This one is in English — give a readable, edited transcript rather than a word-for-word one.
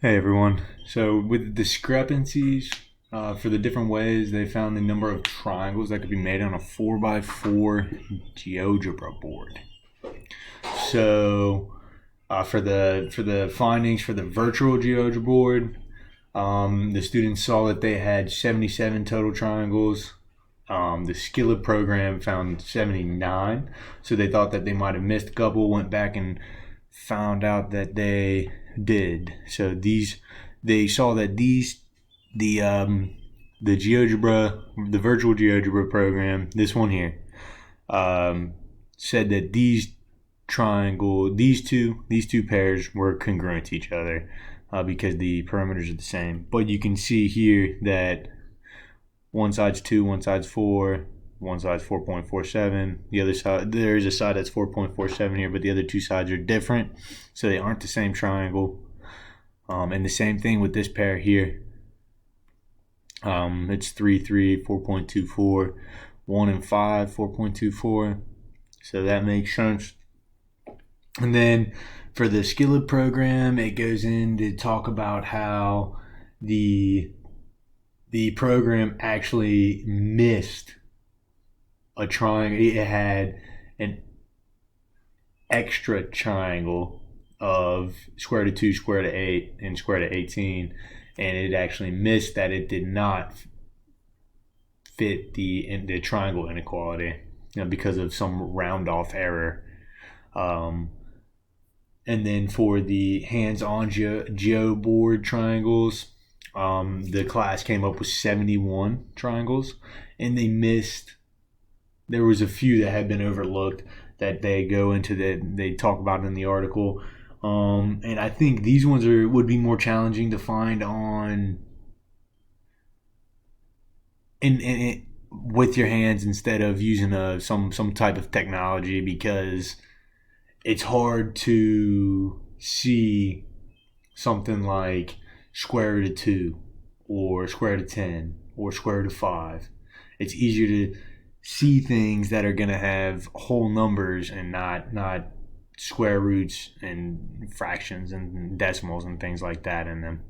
Hey everyone. So with the discrepancies for the different ways, they found the number of triangles that could be made on a 4x4 GeoGebra board. So for the findings for the virtual GeoGebra board, the students saw that they had 77 total triangles. The Skillet program found 79, so they thought that they might have missed a couple. Went back and found out that they did. So they saw that the GeoGebra, the virtual GeoGebra program, this one here, said that these two pairs were congruent to each other because the parameters are the same. But you can see here that one side's 2, one side's 4, one side's 4.47. The other side, there is a side that's 4.47 here, but the other two sides are different, so they aren't the same triangle. And the same thing with this pair here. It's 3, 3, 4.24, 1 and 5, 4.24. So that makes sense. And then for the Skillet program, it goes in to talk about how the program actually missed a triangle. It had an extra triangle of square root of 2, square root of 8, and square root of 18, and it actually missed that it did not fit the triangle inequality, because of some round off error. Um, and then for the hands-on geo board triangles, the class came up with 71 triangles, and they missed. There was a few that had been overlooked that they go into they talk about in the article. And I think these ones would be more challenging to find on in with your hands instead of using some type of technology, because it's hard to see something like square root of 2 or square root of 10 or square root of 5. It's easier to see things that are going to have whole numbers and not square roots and fractions and decimals and things like that in them.